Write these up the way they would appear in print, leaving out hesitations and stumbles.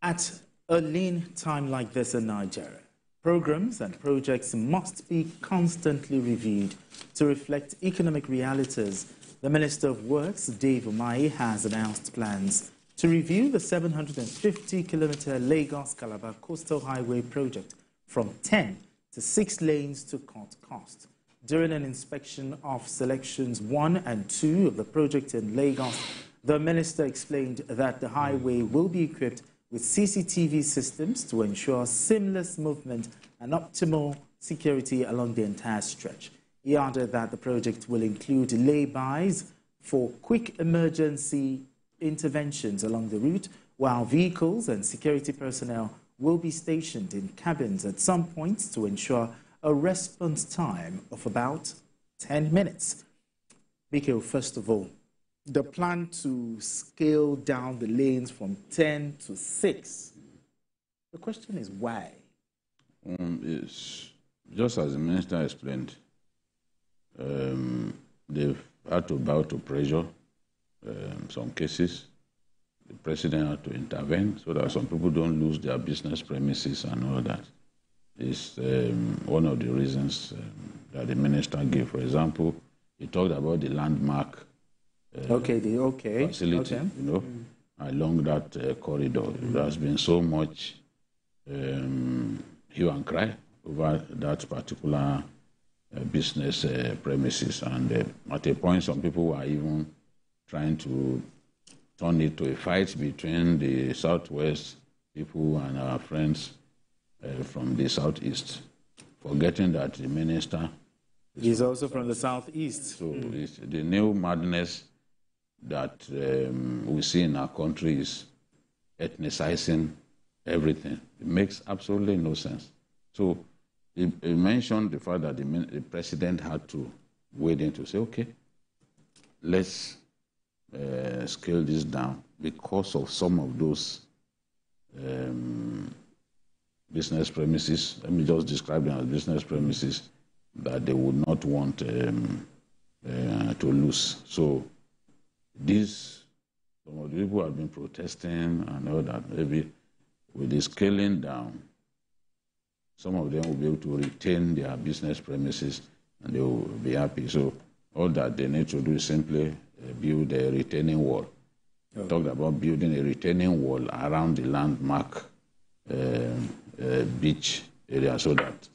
At a lean time like this in Nigeria, programs and projects must be constantly reviewed to reflect economic realities. The Minister of Works, Dave Umahi, has announced plans to review the 750-kilometer Lagos-Calabar Coastal Highway project from 10 to 6 lanes to cut costs. During an inspection of sections 1 and 2 of the project in Lagos, the minister explained that the highway will be equipped with CCTV systems to ensure seamless movement and optimal security along the entire stretch. He added that the project will include laybys for quick emergency interventions along the route, while vehicles and security personnel will be stationed in cabins at some points to ensure a response time of about 10 minutes. Mikhail, first of all, the plan to scale down the lanes from 10 to 6. The question is why? It's just as the minister explained, they've had to bow to pressure. Some cases, the president had to intervene so that some people don't lose their business premises and all that. It's one of the reasons that the minister gave. For example, he talked about the landmark facility, along that corridor. There has been so much hue and cry over that particular business premises, and at a point, some people were even trying to turn it to a fight between the Southwest people and our friends from the Southeast, forgetting that the minister is also from the Southeast. So it's the new madness that we see in our country is ethnicizing everything. It makes absolutely no sense. So he mentioned the fact that the president had to wade in to say, okay, let's scale this down because of some of those business premises. Let me just describe them as business premises that they would not want to lose. So some of the people have been protesting and all that. Maybe with the scaling down, some of them will be able to retain their business premises and they will be happy. So all that they need to do is simply build a retaining wall. We talked about building a retaining wall around the landmark beach area so that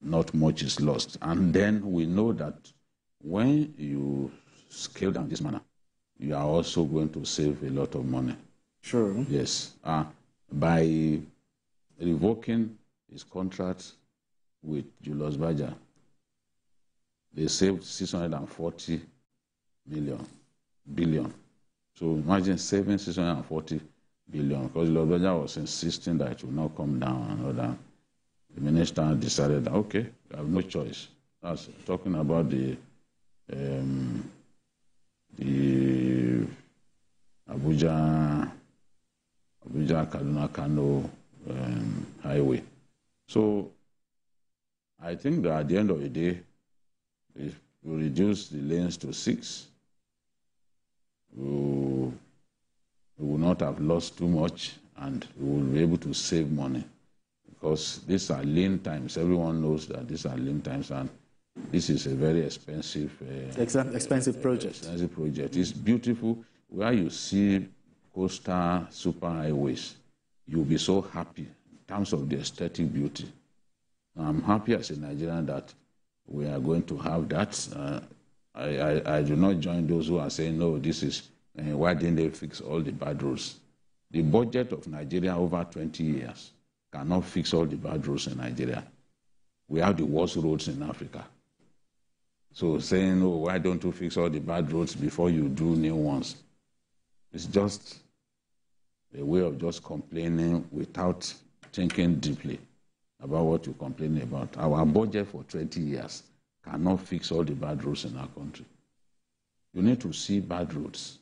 not much is lost. And then we know that when you scale down this manner, you are also going to save a lot of money. Sure. Yes. By revoking his contract with Julius Berger, they saved 640 billion. So imagine saving 640 billion, because Julius Berger was insisting that it will not come down and all that. The minister decided that, okay, I have no choice. That's talking about the Abuja-Kaduna-Kano highway. So I think that at the end of the day, if we reduce the lanes to 6, we will not have lost too much and we will be able to save money, because these are lean times. Everyone knows that these are lean times, and this is a very expensive project. Expensive project. It's beautiful. Where you see coastal superhighways, you'll be so happy in terms of the aesthetic beauty. I'm happy as a Nigerian that we are going to have that. I do not join those who are saying, no, this is, why didn't they fix all the bad roads? The budget of Nigeria over 20 years cannot fix all the bad roads in Nigeria. We have the worst roads in Africa. So saying, oh, why don't you fix all the bad roads before you do new ones? It's just a way of just complaining without thinking deeply about what you're complaining about. Our budget for 20 years cannot fix all the bad roads in our country. You need to see bad roads.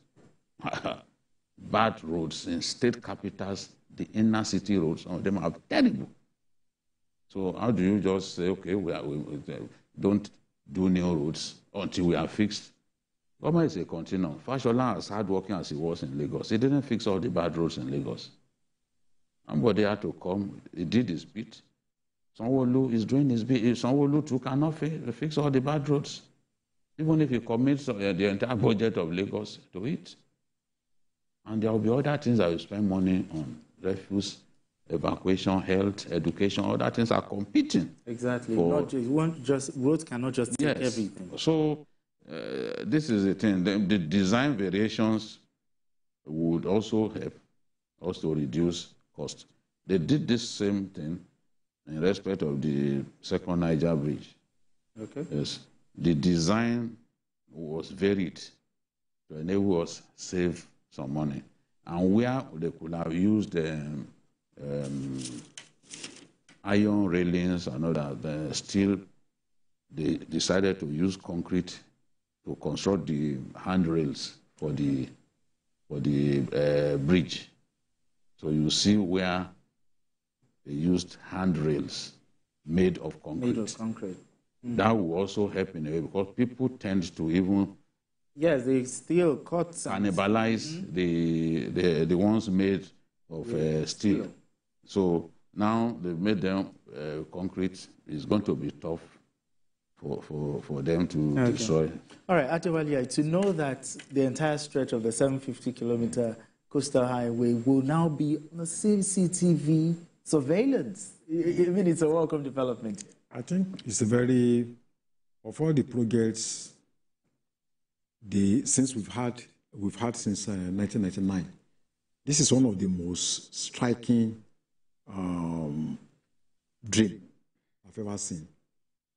Bad roads in state capitals, the inner city roads, some of them are terrible. So how do you just say, okay, we don't do new roads until we have fixed Government is a continuum. Fashola, as hardworking as he was in Lagos, he didn't fix all the bad roads in Lagos. Somebody had to come. He did his bit. Sanwo-Olu is doing his bit. Sanwo-Olu too cannot fix all the bad roads, even if he commits the entire budget of Lagos to it. And there will be other things that will spend money on: refuse, evacuation, health, education. Other things are competing. Exactly. Roads cannot just take everything. So this is the thing. The design variations would also help us to reduce cost. They did this same thing in respect of the second Niger bridge. Okay. Yes. The design was varied to enable us save some money. And where they could have used iron railings and all that, still they decided to use concrete to construct the handrails for the bridge. So you see where they used handrails made of concrete. Made of concrete. That will also help in a way, because people tend to even they still cannibalize the ones made of steel. So now they've made them concrete. It's going to be tough for them to destroy. All right, Adewale, to know that the entire stretch of the 750-kilometer coastal highway will now be on the CCTV surveillance. I mean, it's a welcome development. I think it's a very, of all the projects, since we've had since 1999, this is one of the most striking dream I've ever seen.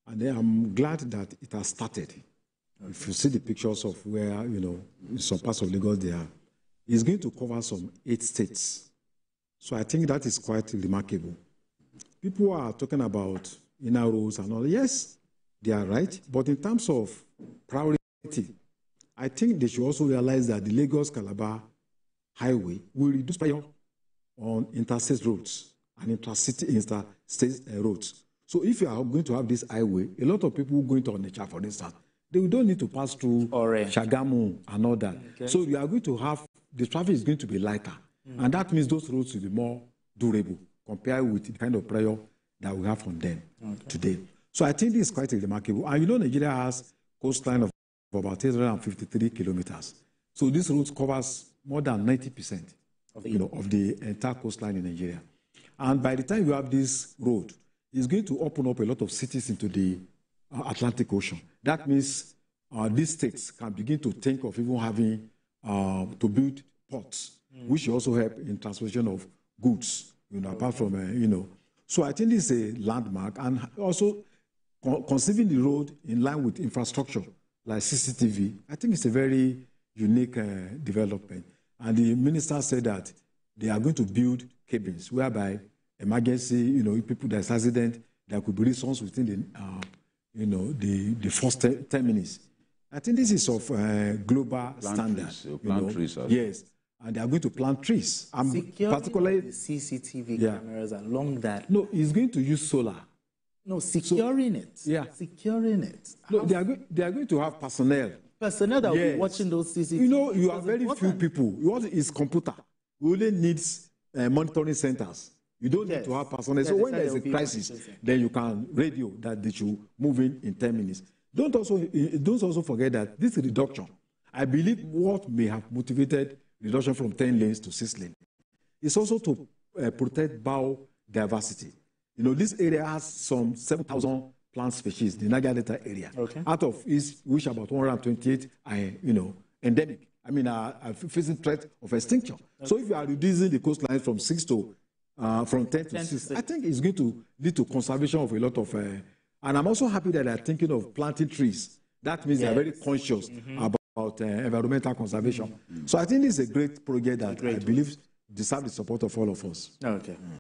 And I'm glad that it has started. Okay. If you see the pictures of where, in some parts of Lagos they are, it's going to cover some 8 states. So I think that is quite remarkable. People are talking about inner roads and all. Yes, they are right. But in terms of priority, I think they should also realize that the Lagos-Calabar highway will reduce pressure on interstate roads and interstate roads. So if you are going to have this highway, a lot of people going to Onitsha, for instance, they don't need to pass through Shagamu and all that. Okay. So you are going to have, the traffic is going to be lighter. And that means those roads will be more durable compared with the kind of pressure that we have on them today. So I think this is quite remarkable. And Nigeria has coastline of about 853 kilometers. So this route covers more than 90% of the entire coastline in Nigeria. And by the time you have this road, it's going to open up a lot of cities into the Atlantic Ocean. That means these states can begin to think of even having to build ports, which also help in transportation of goods, apart from, So I think this is a landmark, and also conceiving the road in line with infrastructure like CCTV, I think it's a very unique development. And the minister said that they are going to build cabins whereby emergency, people that's accident, there could be resources within the first 10 minutes. I think this is of global standard. Plant trees. Yes, and they are going to plant trees. Particularly the CCTV cameras along that. No, it's going to use solar. No, securing it. Yeah. Securing it. No, they are going to have personnel. Personnel that will be watching those CCTV. You are very few people. What is computer? We only need monitoring centers. You don't need to have personnel. So when there is a crisis, then you can radio that they should move in 10 minutes. Don't also forget that this reduction, I believe what may have motivated reduction from 10 lanes to 6 lanes is also to protect biodiversity. This area has some 7,000 plant species, the Niger Delta area. Okay. Out of which about 128 are, endemic. I mean, are facing threat of extinction. Okay. So if you are reducing the coastline from 10 to 6, I think it's going to lead to conservation of a lot of. And I'm also happy that they're thinking of planting trees. That means they're very conscious about environmental conservation. So I think this is a great project that I believe deserves the support of all of us. Okay.